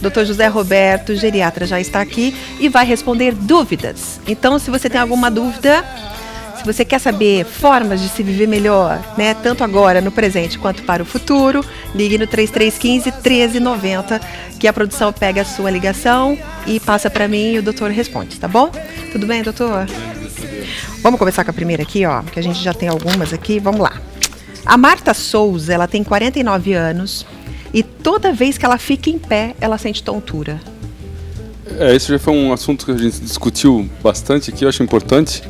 Dr. José Roberto, geriatra, já está aqui e vai responder dúvidas. Então, se você tem alguma dúvida, se você quer saber formas de se viver melhor, né, tanto agora no presente quanto para o futuro, ligue no 3315-1390, que a produção pega a sua ligação e passa para mim e o doutor responde, tá bom? Tudo bem, doutor? Vamos começar com a primeira aqui, ó, que a gente já tem algumas aqui, vamos lá. A Marta Souza, ela tem 49 anos e toda vez que ela fica em pé, ela sente tontura. Esse já foi um assunto que a gente discutiu bastante aqui, eu acho importante.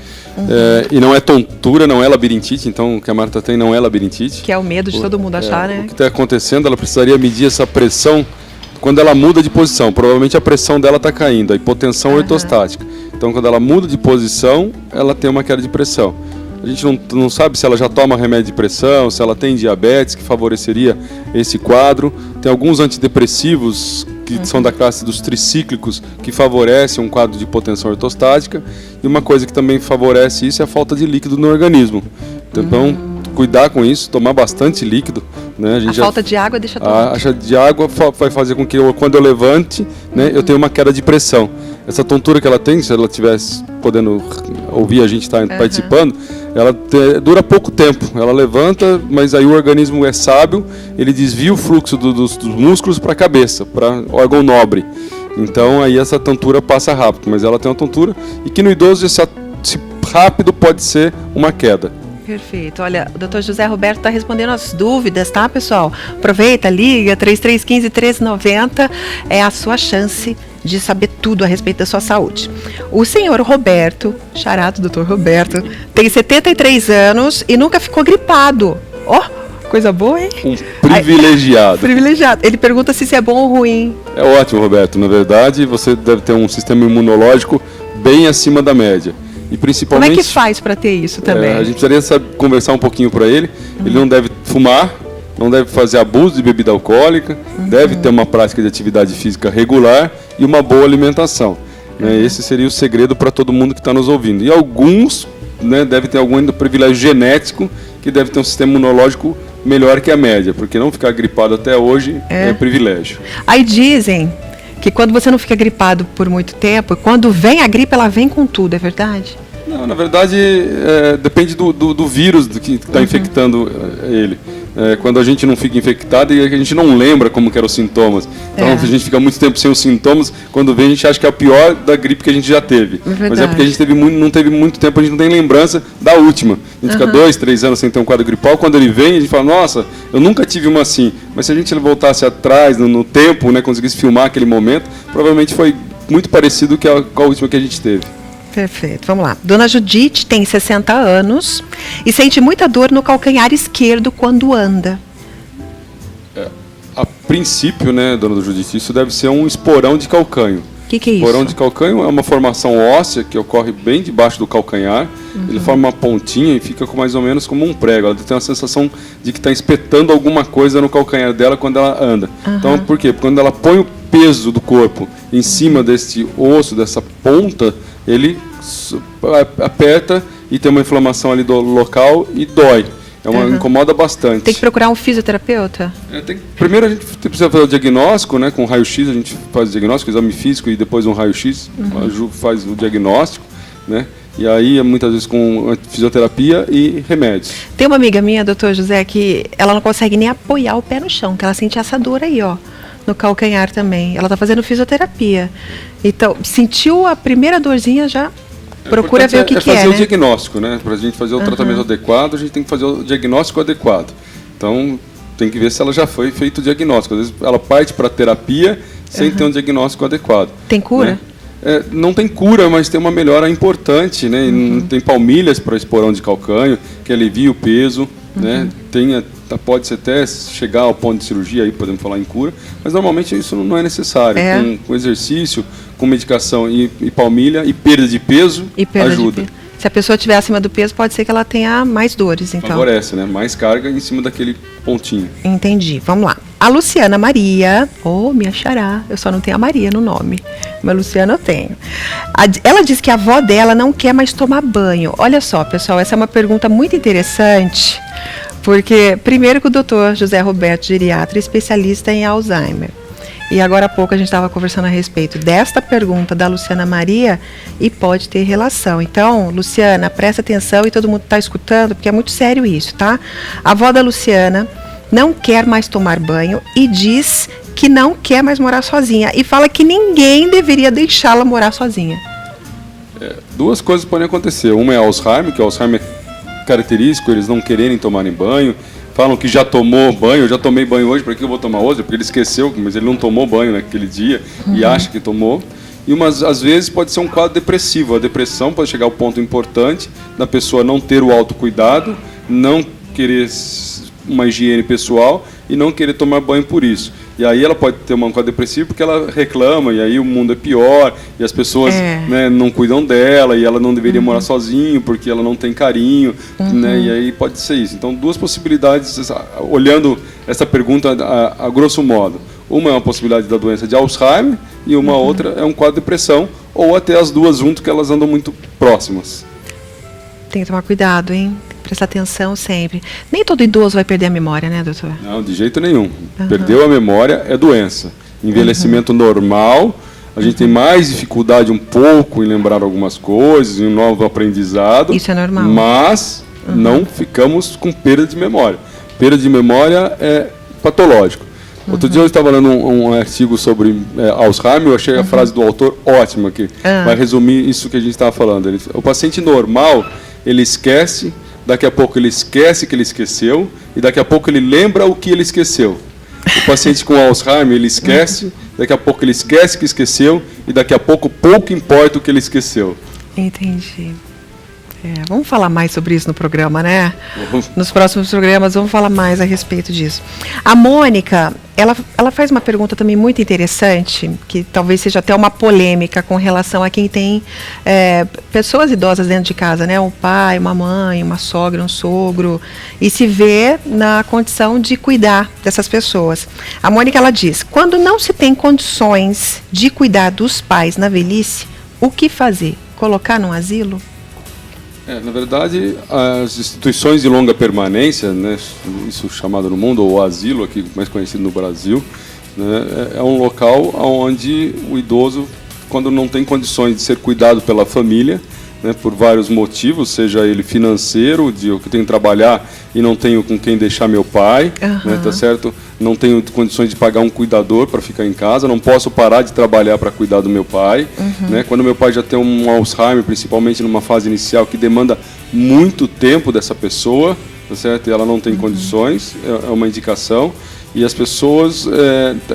E não é tontura, não é labirintite, então o que a Marta tem não é labirintite. Que é o medo de todo mundo achar, né? O que está acontecendo, ela precisaria medir essa pressão quando ela muda de posição. Provavelmente a pressão dela está caindo, a hipotensão ortostática. Então quando ela muda de posição, ela tem uma queda de pressão. A gente não sabe se ela já toma remédio de pressão, se ela tem diabetes, que favoreceria esse quadro. Tem alguns antidepressivos que são da classe dos tricíclicos, que favorecem um quadro de hipotensão ortostática. E uma coisa que também favorece isso é a falta de líquido no organismo. Então, cuidar com isso, tomar bastante líquido. Né? A falta de água deixa tonto. A falta de água vai fazer com que quando eu levante, né, eu tenha uma queda de pressão. Essa tontura que ela tem, se ela estivesse podendo ouvir a gente estar participando, ela dura pouco tempo. Ela levanta, mas aí o organismo é sábio, ele desvia o fluxo dos músculos para a cabeça, para órgão nobre. Então aí essa tontura passa rápido, mas ela tem uma tontura e que no idoso esse rápido pode ser uma queda. Perfeito. Olha, o Dr. José Roberto está respondendo as dúvidas, tá, pessoal? Aproveita, liga, 3315-1390, é a sua chance de saber tudo a respeito da sua saúde. O senhor Roberto, charado Dr. Roberto, tem 73 anos e nunca ficou gripado. Ó, coisa boa, hein? Um privilegiado. Privilegiado. Ele pergunta se isso é bom ou ruim. É ótimo, Roberto. Na verdade, você deve ter um sistema imunológico bem acima da média. E principalmente, como é que faz para ter isso também? A gente precisaria conversar um pouquinho para ele. Ele não deve fumar, não deve fazer abuso de bebida alcoólica, deve ter uma prática de atividade física regular e uma boa alimentação. Né? Esse seria o segredo para todo mundo que está nos ouvindo. E alguns, né, devem ter algum privilégio genético, que deve ter um sistema imunológico melhor que a média, porque não ficar gripado até hoje é privilégio. Aí dizem que quando você não fica gripado por muito tempo, quando vem a gripe, ela vem com tudo, é verdade? Não, na verdade, depende do vírus que está infectando ele. Quando a gente não fica infectado e a gente não lembra como que eram os sintomas. Então, a gente fica muito tempo sem os sintomas, quando vem a gente acha que é o pior da gripe que a gente já teve. Mas é porque a gente não teve muito tempo, a gente não tem lembrança da última. A gente fica 2, 3 anos sem ter um quadro gripal, quando ele vem a gente fala, nossa, eu nunca tive uma assim. Mas se a gente voltasse atrás no tempo, né, conseguisse filmar aquele momento, provavelmente foi muito parecido com a última que a gente teve. Perfeito, vamos lá. Dona Judite tem 60 anos e sente muita dor no calcanhar esquerdo quando anda. A princípio, né, dona Judite, isso deve ser um esporão de calcânio. O que é isso? Esporão de calcânio é uma formação óssea que ocorre bem debaixo do calcanhar. Ele forma uma pontinha e fica mais ou menos como um prego. Ela tem uma sensação de que está espetando alguma coisa no calcanhar dela quando ela anda. Então, por quê? Porque quando ela põe o peso do corpo em cima desse osso, dessa ponta, ele aperta e tem uma inflamação ali do local e dói. Incomoda bastante. Tem que procurar um fisioterapeuta? Primeiro a gente precisa fazer o diagnóstico, né? Com raio-x a gente faz o diagnóstico, exame físico e depois um raio-x, faz o diagnóstico, né? E aí muitas vezes com fisioterapia e remédios. Tem uma amiga minha, doutor José, que ela não consegue nem apoiar o pé no chão, que ela sente essa dor aí, ó, no calcanhar também. Ela está fazendo fisioterapia. Então, sentiu a primeira dorzinha, já procura ver o que é, fazer né? o diagnóstico, né? Para a gente fazer o tratamento adequado, a gente tem que fazer o diagnóstico adequado. Então, tem que ver se ela já foi feito o diagnóstico. Às vezes ela parte para a terapia sem ter um diagnóstico adequado. Tem cura? Né? Não tem cura, mas tem uma melhora importante, né? Tem palmilhas para esporão de calcânio, que alivia o peso, né? Pode-se até chegar ao ponto de cirurgia, aí podemos falar em cura, mas normalmente isso não é necessário. Com exercício, com medicação e palmilha e perda de peso, ajuda. Se a pessoa estiver acima do peso, pode ser que ela tenha mais dores, então. Favorece, né? Mais carga em cima daquele pontinho. Entendi. Vamos lá. A Luciana Maria, minha xará, eu só não tenho a Maria no nome, mas Luciana eu tenho. Ela diz que a avó dela não quer mais tomar banho. Olha só, pessoal, essa é uma pergunta muito interessante, porque primeiro que o doutor José Roberto, geriatra, é especialista em Alzheimer. E agora há pouco a gente estava conversando a respeito desta pergunta da Luciana Maria e pode ter relação. Então, Luciana, presta atenção e todo mundo está escutando, porque é muito sério isso, tá? A avó da Luciana não quer mais tomar banho e diz que não quer mais morar sozinha. E fala que ninguém deveria deixá-la morar sozinha. Duas coisas podem acontecer. Uma é Alzheimer, que o Alzheimer é característico, eles não quererem tomarem banho. Falam que já tomou banho, eu já tomei banho hoje, para que eu vou tomar hoje? Porque ele esqueceu, mas ele não tomou banho naquele dia e acha que tomou. E às vezes pode ser um quadro depressivo. A depressão pode chegar ao ponto importante da pessoa não ter o autocuidado, não querer uma higiene pessoal e não querer tomar banho por isso. E aí ela pode ter um quadro depressivo porque ela reclama, e aí o mundo é pior, e as pessoas né, não cuidam dela, e ela não deveria morar sozinho porque ela não tem carinho, né, e aí pode ser isso. Então, duas possibilidades, olhando essa pergunta a grosso modo. Uma é uma possibilidade da doença de Alzheimer, e uma outra é um quadro de depressão, ou até as duas junto, que elas andam muito próximas. Tem que tomar cuidado, hein? Prestar atenção sempre. Nem todo idoso vai perder a memória, né, doutor? Não, de jeito nenhum. Perdeu a memória é doença. Envelhecimento normal, a gente tem mais dificuldade um pouco em lembrar algumas coisas, em um novo aprendizado. Isso é normal. Mas não ficamos com perda de memória. Perda de memória é patológico. Outro dia eu estava lendo um artigo sobre Alzheimer, eu achei a frase do autor ótima, que vai resumir isso que a gente estava falando. O paciente normal, ele esquece, daqui a pouco ele esquece que ele esqueceu, e daqui a pouco ele lembra o que ele esqueceu. O paciente com Alzheimer, ele esquece, daqui a pouco ele esquece que esqueceu, e daqui a pouco importa o que ele esqueceu. Entendi. Vamos falar mais sobre isso no programa, né? Nos próximos programas vamos falar mais a respeito disso. A Mônica, ela faz uma pergunta também muito interessante, que talvez seja até uma polêmica com relação a quem tem pessoas idosas dentro de casa, né? Um pai, uma mãe, uma sogra, um sogro, e se vê na condição de cuidar dessas pessoas. A Mônica, ela diz, quando não se tem condições de cuidar dos pais na velhice, o que fazer? Colocar num asilo? Na verdade, as instituições de longa permanência, né, isso chamado no mundo, ou asilo, aqui mais conhecido no Brasil, né, é um local onde o idoso, quando não tem condições de ser cuidado pela família, né, por vários motivos, seja ele financeiro, de eu que tenho que trabalhar e não tenho com quem deixar meu pai, né, tá certo? Não tenho condições de pagar um cuidador para ficar em casa, não posso parar de trabalhar para cuidar do meu pai, né? Quando meu pai já tem um Alzheimer, principalmente numa fase inicial que demanda muito tempo dessa pessoa, tá certo? E ela não tem condições, é uma indicação. E as pessoas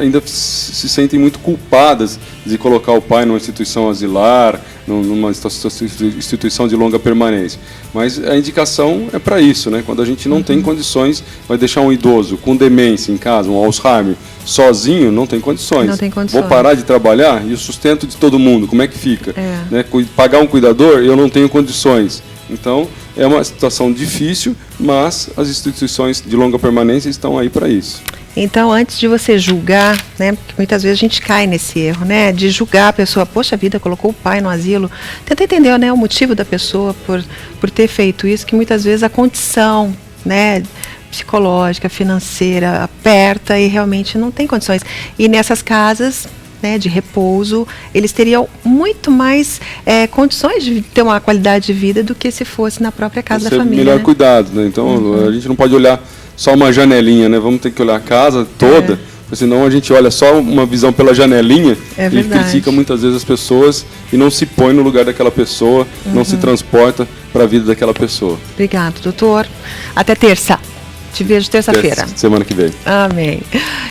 ainda se sentem muito culpadas de colocar o pai numa instituição asilar, numa instituição de longa permanência. Mas a indicação é para isso, né? Quando a gente não tem condições, vai deixar um idoso com demência em casa, um Alzheimer, sozinho, não tem condições. Não tem condições. Vou parar de trabalhar e o sustento de todo mundo, como é que fica? Né? Pagar um cuidador, eu não tenho condições. Então, é uma situação difícil, mas as instituições de longa permanência estão aí para isso. Então, antes de você julgar, né, porque muitas vezes a gente cai nesse erro, né, de julgar a pessoa, poxa vida, colocou o pai no asilo, tenta entender, né, o motivo da pessoa por ter feito isso, que muitas vezes a condição, né, psicológica, financeira, aperta e realmente não tem condições. E nessas casas, né, de repouso, eles teriam muito mais condições de ter uma qualidade de vida do que se fosse na própria casa da família. Melhor né? cuidado, né? Então, a gente não pode olhar só uma janelinha, né? Vamos ter que olhar a casa toda, senão a gente olha só uma visão pela janelinha e critica muitas vezes as pessoas e não se põe no lugar daquela pessoa, não se transporta para a vida daquela pessoa. Obrigado, doutor. Até terça. Te vejo terça-feira. Semana que vem. Amém.